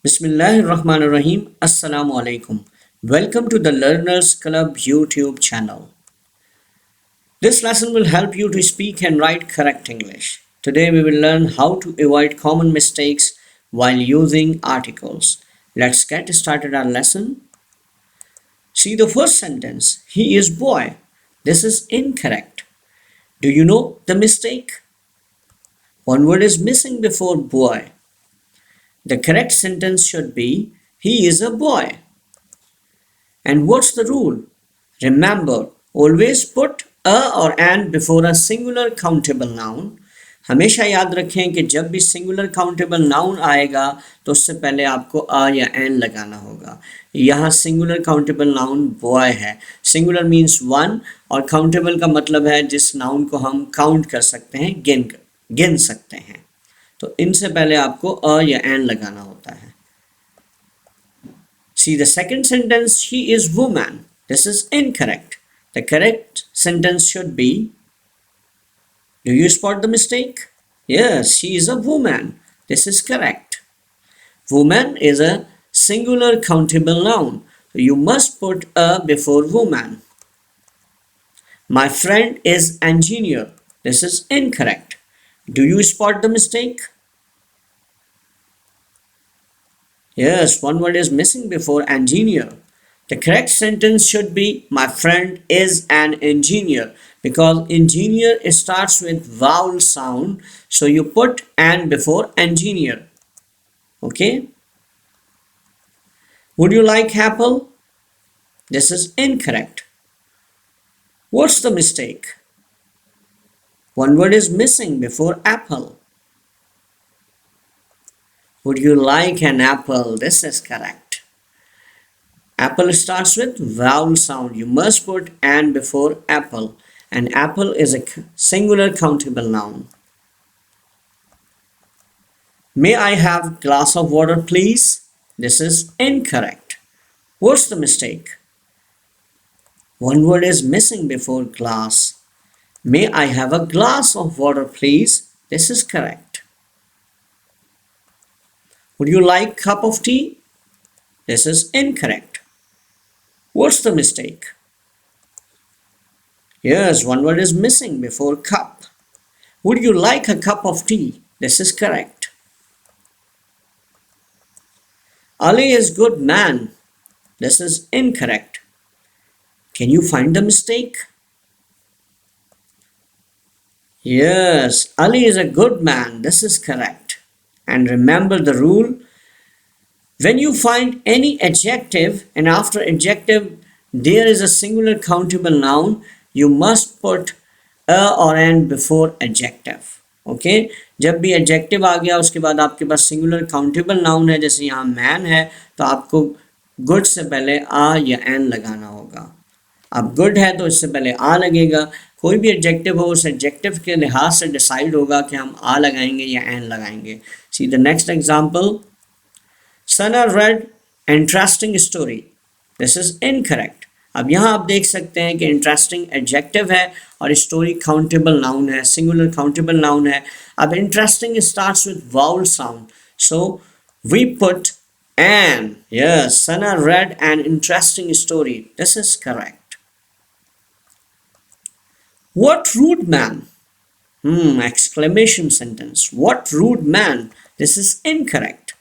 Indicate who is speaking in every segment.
Speaker 1: Bismillahirrahmanirrahim. Assalamu alaikum. Welcome to the Learners Club YouTube channel. This lesson will help you to speak and write correct English. Today we will learn how to avoid common mistakes while using articles. Let's get started our lesson. See the first sentence. He is boy. This is incorrect. Do you know the mistake? One word is missing before boy. The correct sentence should be he is a boy. And what's the rule? Remember, always put a or an before a singular countable noun. हमेशा याद रखें कि जब भी singular countable noun आएगा तो उससे पहले आपको आ या एन लगाना होगा. यहाँ सिंगुलर काउंटेबल नाउन बॉय है. सिंगुलर मीन्स वन और काउंटेबल का मतलब है जिस नाउन को हम काउंट कर सकते हैं, गिन सकते हैं. तो इनसे पहले आपको अ या एन लगाना होता है. See the second sentence, she is woman. This is incorrect. The correct sentence should be, do you spot the mistake? Yes, she is a woman. This is correct. Woman is a singular countable noun. So you must put a before woman. My friend is engineer. This is incorrect. Do you spot the mistake? Yes, one word is missing before engineer. The correct sentence should be my friend is an engineer because engineer starts with vowel sound, so you put an before engineer. Okay? Would you like apple? This is incorrect. What's the mistake? One word is missing before apple. Would you like an apple? This is correct. Apple starts with vowel sound. You must put an before apple. And apple is a singular countable noun. May I have glass of water, please? This is incorrect. What's the mistake? One word is missing before glass. May I have a glass of water, please? This is correct. Would you like cup of tea? This is incorrect. What's the mistake? Yes, one word is missing before cup. Would you like a cup of tea? This is correct. Ali is good man. This is incorrect. Can you find the mistake? Yes, Ali is a good man. This is correct. And remember the rule. When you find any adjective and after adjective there is a singular countable noun, you must put a or an before adjective. Okay? जब भी adjective आ गया उसके बाद आपके पास singular countable noun है, जैसे यहाँ man है, तो आपको good से पहले a या an लगाना होगा. अब good है तो इससे पहले a लगेगा. कोई भी एडजेक्टिव हो उस एडजेक्टिव के लिहाज से डिसाइड होगा कि हम आ लगाएंगे या एन लगाएंगे. सी the next example. Sana red interesting story. This is incorrect. अब यहाँ आप देख सकते हैं कि इंटरेस्टिंग एडजेक्टिव है और स्टोरी काउंटेबल नाउन है, सिंगुलर काउंटेबल नाउन है. अब interesting starts with vowel sound, so we put an. Yes, Sana read an interesting story. This is correct. What rude man? Exclamation sentence. What rude man? This is incorrect.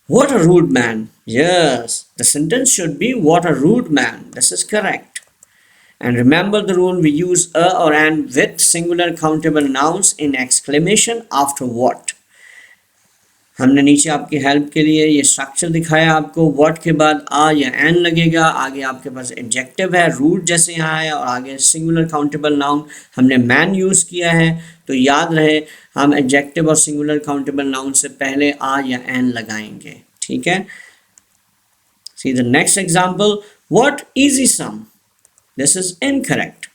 Speaker 1: What a rude man. Yes, the sentence should be what a rude man. This is correct. And remember the rule, we use a or an with singular countable nouns in exclamation after what. हमने नीचे आपकी help के लिए ये structure दिखाया आपको. What के बाद आ या एन लगेगा. आगे आपके पास एडजेक्टिव है रूड जैसे यहाँ है और आगे सिंगुलर काउंटेबल नाउन हमने मैन यूज़ किया है. तो याद रहे हम एडजेक्टिव और सिंगुलर काउंटेबल नाउन से पहले आ या एन लगाएंगे. ठीक है. See the next example. What easy sum. This is incorrect.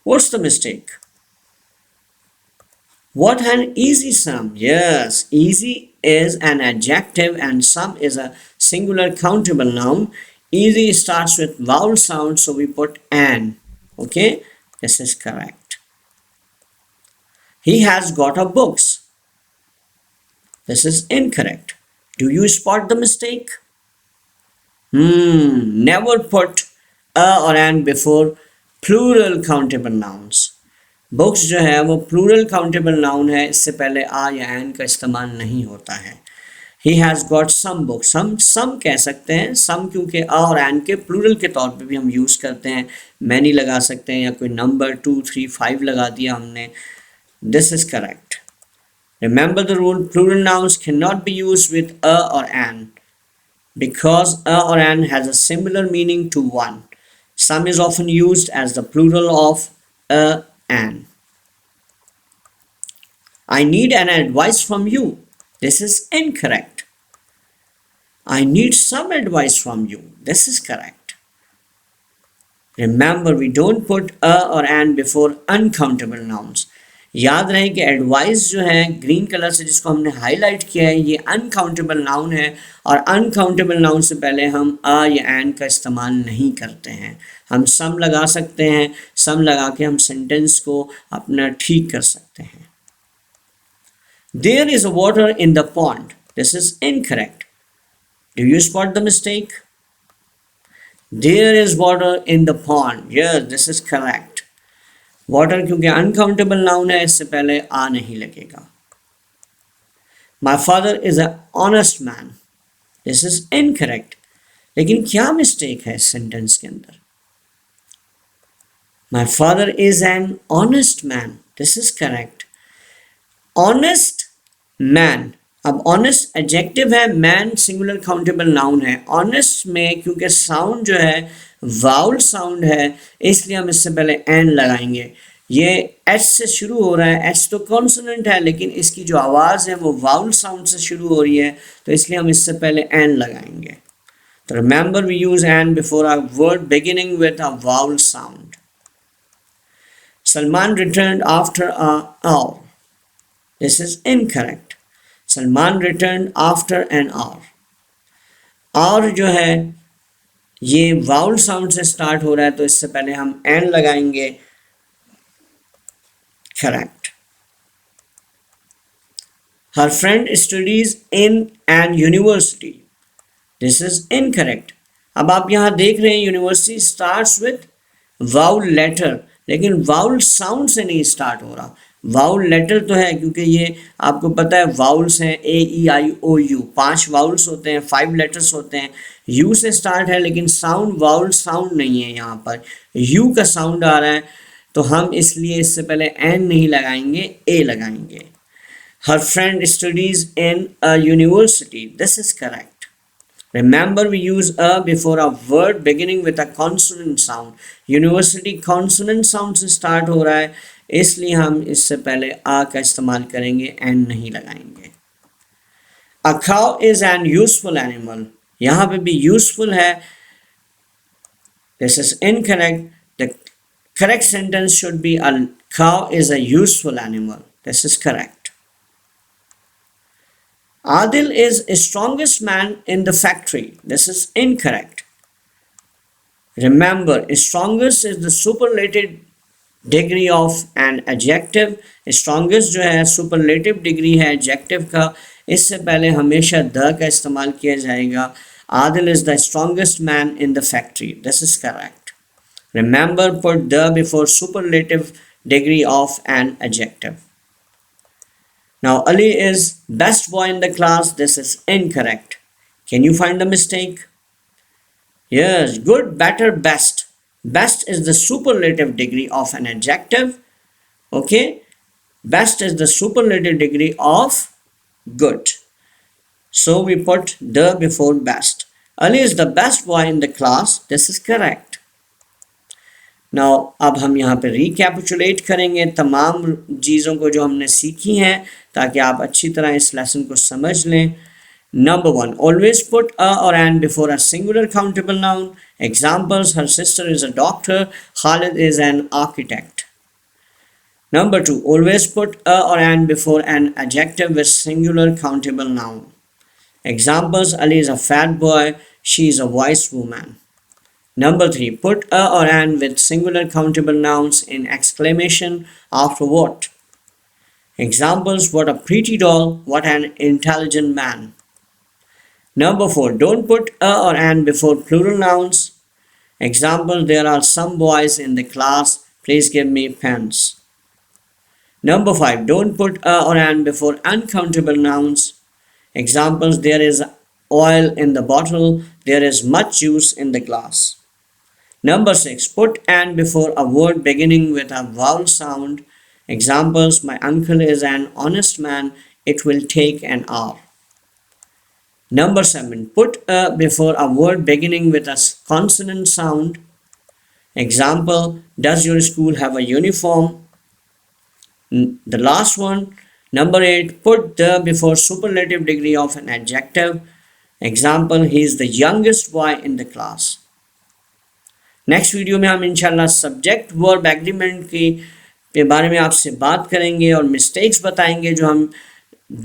Speaker 1: What's the mistake? What an easy sum. Yes, easy is an adjective and sum is a singular countable noun. Easy starts with vowel sound, so we put an. Okay, this is correct. He has got a books. This is incorrect. Do you spot the mistake? Never put a or an before plural countable nouns. Books जो है वो plural countable noun है, इससे पहले आ या N का इस्तेमाल नहीं होता है. He has got some books, हम सम कह सकते हैं. सम क्योंकि आ और एन के प्लूरल के तौर पे भी हम यूज़ करते हैं. मैनी लगा सकते हैं या कोई नंबर 2, 3, 5 लगा दिया हमने. This is correct. Remember the rule, plural nouns cannot be used with a or an because a or an has a similar meaning to one. Some is often used as the plural of a, an. I need an advice from you. This is incorrect. I need some advice from you. This is correct. Remember, we don't put a or an before uncountable nouns. याद रहे कि advice जो है green colour से जिसको हमने highlight किया है, ये अनकाउंटेबल नाउन है और अनकाउंटेबल नाउन से पहले हम आ या एन का इस्तेमाल नहीं करते हैं. हम सम लगा सकते हैं, सम लगा के हम सेंटेंस को अपना ठीक कर सकते हैं. There is water in the pond. This is incorrect. Do you spot the mistake? There is water in the pond. Yes, this is correct. Water क्योंकि अनकाउंटेबल नाउन है, इससे पहले आ नहीं लगेगा. My father is a honest man. This is incorrect. लेकिन क्या mistake है इस सेंटेंस के अंदर? My father is an honest man. This is correct. Honest man. अब ऑनेस्ट एडजेक्टिव है, मैन सिंगुलर काउंटेबल नाउन है. ऑनेस्ट में क्योंकि साउंड जो है वाउल साउंड है, इसलिए हम इससे पहले एन लगाएंगे. ये एच से शुरू हो रहा है. एच तो कॉन्सोनेंट है, लेकिन इसकी जो आवाज़ है वो वाउल साउंड से शुरू हो रही है, तो इसलिए हम इससे पहले एन लगाएंगे. तो remember, we use an before a word beginning with a vowel sound. Salman returned after a hour. This is incorrect. Salman returned after an hour. Hour जो है ये वाउल साउंड से स्टार्ट हो रहा है, तो इससे पहले हम एन लगाएंगे. Correct. Her friend studies in an university. This is incorrect. अब आप यहां देख रहे हैं university starts with vowel letter, लेकिन वाउल साउंड से नहीं स्टार्ट हो रहा. वाउल लेटर तो है क्योंकि ये आपको पता है वाउल्स हैं, ए ई आई ओ यू, 5 वाउल्स होते हैं, 5 लेटर्स होते हैं. यू से स्टार्ट है, लेकिन साउंड वाउल साउंड नहीं है. यहाँ पर यू का साउंड आ रहा है, तो हम इसलिए इससे पहले एन नहीं लगाएंगे, ए लगाएंगे. हर friend studies in a university. This is correct. Remember, we use a before a word beginning with a consonant sound. University consonant sound से start हो रहा है, इसलिए हम इससे पहले आ का इस्तेमाल करेंगे, एन नहीं लगाएंगे. A cow is an useful animal. यहाँ पे भी useful है. This is incorrect. The correct sentence should be a cow is a useful animal. This is correct. Adil is the strongest man in the factory. This is incorrect. Remember, strongest is the superlative degree of an adjective. Strongest जो है superlative degree है adjective का, इससे पहले हमेशा the का इस्तेमाल किया जाएगा. Adil is the strongest man in the factory. This is correct. Remember, put the before superlative degree of an adjective. Now, Ali is best boy in the class. This is incorrect. Can you find the mistake? Yes, good, better, best. Best is the superlative degree of an adjective. Okay? Best is the superlative degree of good. So we put the before best. Ali is the best boy in the class. This is correct. Now, अब हम यहाँ पे recapitulate करेंगे तमाम चीज़ों को जो हमने सीखी हैं, ताकि आप अच्छी तरह इस लेसन को समझ लें. Number 1, always put a or an before a singular countable noun. Examples: her sister is a doctor, Khalid is an architect. Number 2, always put a or an before an adjective with singular countable noun. Examples: Ali is a fat boy, she is a wise woman. Number 3, put a or an with singular countable nouns in exclamation after what. Examples: what a pretty doll, what an intelligent man. Number 4. Don't put a or an before plural nouns. Example, there are some boys in the class. Please give me pens. Number 5. Don't put a or an before uncountable nouns. Examples, there is oil in the bottle. There is much juice in the glass. Number 6. Put an before a word beginning with a vowel sound. Examples, my uncle is an honest man. It will take an hour. Number 7. Put a before a word beginning with a consonant sound. Example, does your school have a uniform? The last one, number 8. Put the before superlative degree of an adjective. Example, he is the youngest boy in the class. Next video में हम इंशाल्लाह subject verb agreement के बारे में आपसे बात करेंगे और मिस्टेक्स बताएंगे जो हम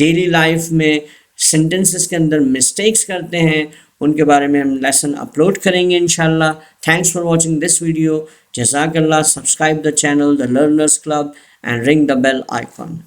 Speaker 1: डेली लाइफ में सेंटेंसेस के अंदर मिस्टेक्स करते हैं, उनके बारे में हम लेसन अपलोड करेंगे इंशाल्लाह. Thanks for watching this video. जज़ाकल्लाह. Subscribe the channel the Learners Club and ring the bell icon.